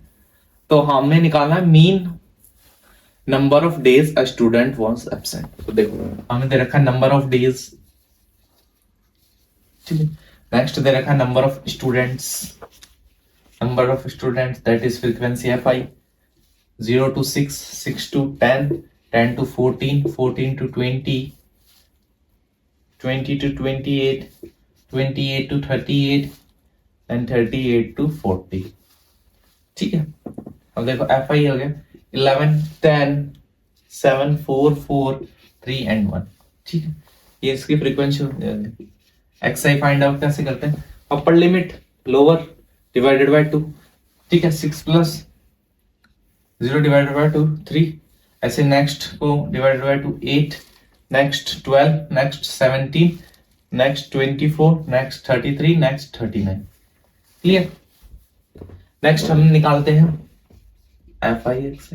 तो हमें निकालना है mean number of days a student was absent. तो देखो हमें दे रखा है नंबर ऑफ डेज, ठीक है। नेक्स्ट दे रखा है number of students that is frequency F I, 0 to 6, 6 to 10, 10 to 14, 14 to 20, 20 to 28, 28 to 38 and 38 to 40, ठीक है। अब देखो एफ आई हो गया 11 10 7 4 4 3 and 1, ठीक है। ये इसकी फ्रीक्वेंसी होती है। एक्स आई फाइंड आउट कैसे करते हैं, upper limit lower divided by 2, ठीक है, 6 प्लस 0 डिवाइडेड बाय 2 3, ऐसे नेक्स्ट को divided by 2 8, next 12, next 17, next 24, next 33, next 39। Clear. Next हम निकालते हैं एफ आई एक्स,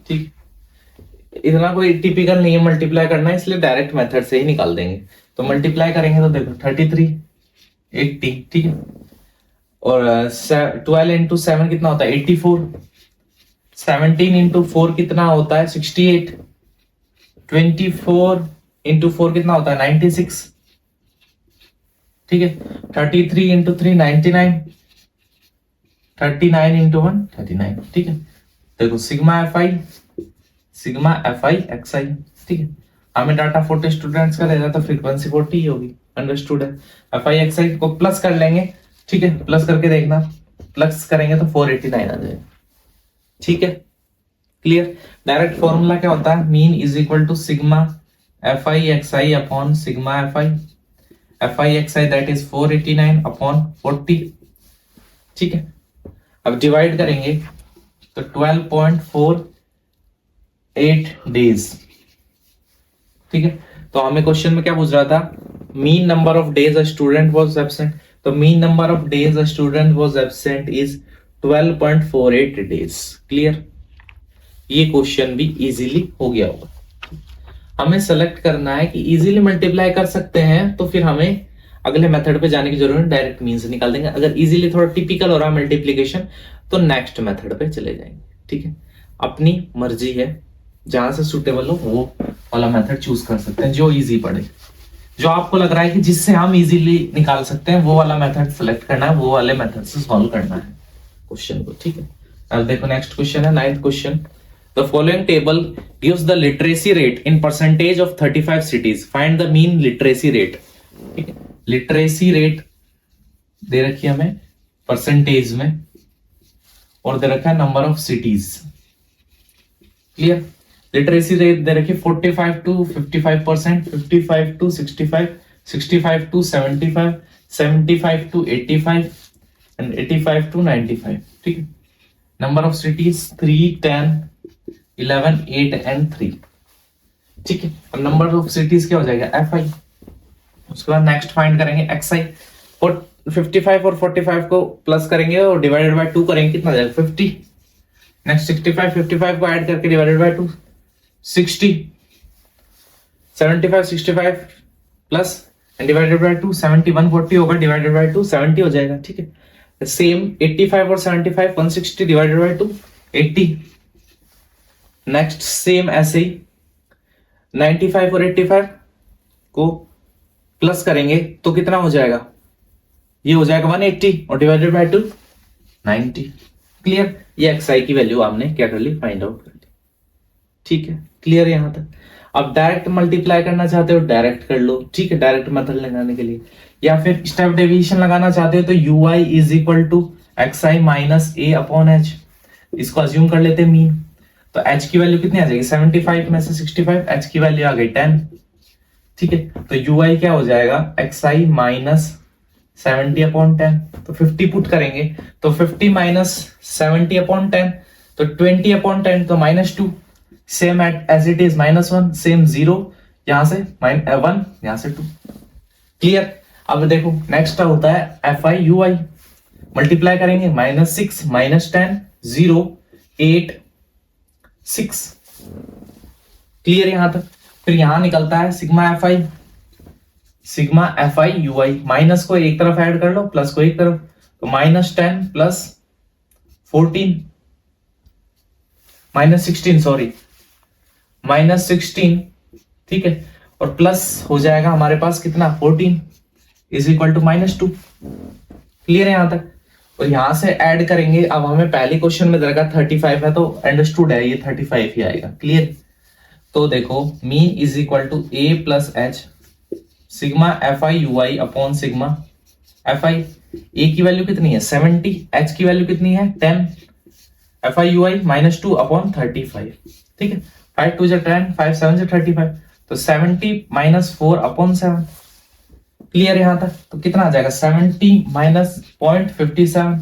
ठीक। इतना कोई टिपिकल नहीं है मल्टीप्लाई करना, इसलिए डायरेक्ट मेथड से ही निकाल देंगे। तो मल्टीप्लाई करेंगे तो देखो 33 80, ठीक है, और 12 इंटू 7 कितना होता है 84, 17 इंटू 4 कितना होता है 68, 24 इंटू 4 कितना होता है 96, ठीक है। 33 इंटू 3 99, 39 इंटू 1 39, ठीक है। देखो सिग्मा एफ आई एक्स आई, ठीक है। हमें डाटा 40 स्टूडेंट्स का रहेगा तो फ्रीक्वेंसी 40 ही होगी, अंडरस्टूड है। एफ आई एक्स आई को प्लस कर लेंगे, ठीक है, प्लस करके देखना, प्लस करेंगे तो 489 आ जाएगा, ठीक है, क्लियर। डायरेक्ट फॉर्मूला क्या होता है, mean is equal to sigma F I X I upon sigma F I X I that is 489 upon 40, ठीक है। अब डिवाइड करेंगे तो 12.48 डेज, ठीक है। तो हमें क्वेश्चन में क्या पूछ रहा था, mean number of days a student was absent, तो mean number of days a student was absent is 12.48 days, clear. ये क्वेश्चन भी इजीली हो गया होगा। हमें सेलेक्ट करना है कि इजीली मल्टीप्लाई कर सकते हैं, तो फिर हमें अगले मेथड पे जाने की जरूरत नहीं, डायरेक्ट मीन से निकाल देंगे। अगर इजीली थोड़ा टिपिकल हो रहा है मल्टीप्लीकेशन तो नेक्स्ट मेथड पे चले जाएंगे, ठीक है। अपनी मर्जी है, जहां से सुटेबल हो वो वाला मेथड चूज कर सकते हैं, जो इजी पड़े, जो आपको लग रहा है कि जिससे हम इजीली निकाल सकते हैं वो वाला मेथड सेलेक्ट करना है, वो वाले मेथड से सॉल्व करना है क्वेश्चन को, ठीक है। अब देखो नेक्स्ट क्वेश्चन है 9th question. The following table gives the literacy rate in percentage of 35 cities. Find the mean literacy rate. ठीक है, लिटरेसी रेट दे रखी है हमें परसेंटेज में और दे रखा है number of cities, clear. Literacy rate दे रखी 45 to 55%, 55 to 65, 65 to 75, 75 to 85 and 85 to 95, ठीक है। नंबर ऑफ सिटीज 3, 10, 11, 8 and 3, ठीक है। अब नंबर ऑफ सिटीज क्या हो जाएगा एफ आई, उसके बाद नेक्स्ट फाइंड करेंगे एक्स आई। और 55 और 45 को प्लस करेंगे और डिवाइडेड बाय 2 करेंगे, कितना जाएगा 50। नेक्स्ट 65, 55 को ऐड करके divided by 2 60, 75, 65 plus and divided by 2 71, 40 होगा डिवाइडेड बाय 2 70 हो जाएगा, ठीक है। सेम 85 और 75 160 डिवाइडेड बाय 2 80। नेक्स्ट सेम ऐसे ही 95 और 85 को प्लस करेंगे तो कितना हो जाएगा, ये हो जाएगा 180 और डिवाइडेड बाय 2 90, क्लियर। ये एक्स आई की वैल्यू आपने क्या कर ली, फाइंड आउट कर ली, ठीक है, क्लियर यहां तक। अब डायरेक्ट मल्टीप्लाई करना चाहते हो डायरेक्ट कर लो, ठीक है, डायरेक्ट मेथड लगाने के लिए, या फिर स्टेप डेविएशन लगाना चाहते हो तो U I is equal to X I minus A upon H, इसको अज्यूम कर लेते हैं मीन। तो h की वैल्यू कितनी आ जाएगी 75 में से 65, h की वैल्यू आ गई 10, ठीक है। तो ui क्या हो जाएगा xi माइनस 70 अपॉन 10, तो 50 पुट करेंगे तो 50 माइनस 70 अपॉन 10 तो 20 अपॉन 10 तो -2, same as it is -1, same 0, यहां से 1, यहां से 2, क्लियर। अब देखो नेक्स्ट होता है fi ui, मल्टीप्लाई करेंगे -6 -10 0 8 6, क्लियर यहां तक। फिर यहां निकलता है sigma F I U I, minus को एक तरफ ऐड कर लो प्लस को एक तरफ, तो -10 प्लस 14 -16 सॉरी -16, ठीक है, और प्लस हो जाएगा हमारे पास कितना 14 इज इक्वल टू -2, क्लियर है यहां तक। और यहां से ऐड करेंगे, अब हमें पहले क्वेश्चन में दरगा 35 है तो अंडरस्टूड है ये 35 ही आएगा, क्लियर। तो देखो mean is equal to A plus H sigma F I U I upon sigma F I. A की वैल्यू कितनी है 70, एच की वैल्यू कितनी है 10, F I U I -2 upon 35, ठीक है। 5 2 10, 5 7 35, तो 70 -4 अपॉन 7, क्लियर यहां तक। तो कितना आ जाएगा 70 माइनस 0.57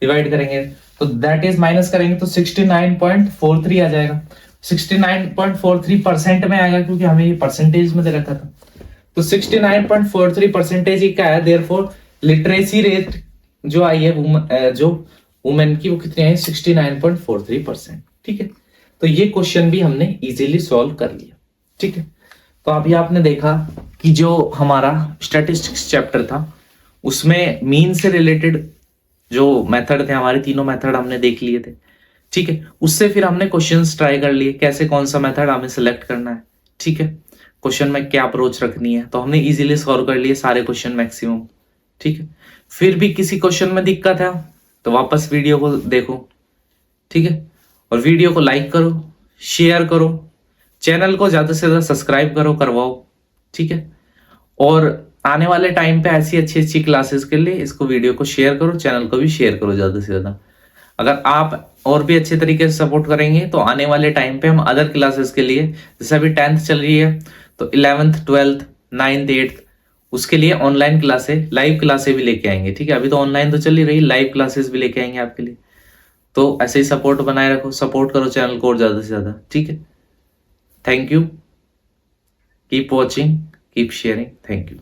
डिवाइड करेंगे तो दैट इज माइनस करेंगे तो 69.43 आ जाएगा। 69.43% में आएगा क्योंकि हमें ये परसेंटेज में दे रखा था, तो 69.43% ही क्या है, देयरफॉर लिटरेसी रेट जो आई है जो वुमेन की वो कितनी आई 69.43%, ठीक है। तो ये क्वेश्चन भी हमने इजीली सॉल्व कर लिया, ठीक है। तो अभी आपने देखा कि जो हमारा स्टैटिस्टिक्स चैप्टर था उसमें मीन से रिलेटेड जो मेथड थे, हमारे तीनों मेथड हमने देख लिए थे, ठीक है। उससे फिर हमने क्वेश्चंस ट्राई कर लिए कैसे कौन सा मेथड हमें सिलेक्ट करना है, ठीक है। क्वेश्चन में क्या अप्रोच रखनी है, तो हमने इजीली सॉल्व कर लिए सारे क्वेश्चन मैक्सिमम। ठीक है, फिर भी किसी क्वेश्चन में दिक्कत है तो वापस वीडियो को देखो। ठीक है, और वीडियो को लाइक करो, शेयर करो, चैनल को ज्यादा से ज्यादा सब्सक्राइब करो, करवाओ। ठीक है, और आने वाले टाइम पे ऐसी अच्छी अच्छी क्लासेस के लिए इसको वीडियो को शेयर करो, चैनल को भी शेयर करो ज्यादा से ज्यादा। अगर आप और भी अच्छे तरीके से सपोर्ट करेंगे तो आने वाले टाइम पे हम अदर क्लासेस के लिए, जैसे अभी 10th चल रही है तो 11th 12th 9th 8th उसके लिए ऑनलाइन क्लासेस, लाइव क्लासेस भी लेके आएंगे। ठीक है, अभी तो ऑनलाइन तो चल ही रही, लाइव क्लासेस भी लेके आएंगे आपके लिए। तो ऐसे ही सपोर्ट बनाए रखो, सपोर्ट करो चैनल को और ज्यादा से ज्यादा। ठीक है, thank you, keep watching, keep sharing, thank you.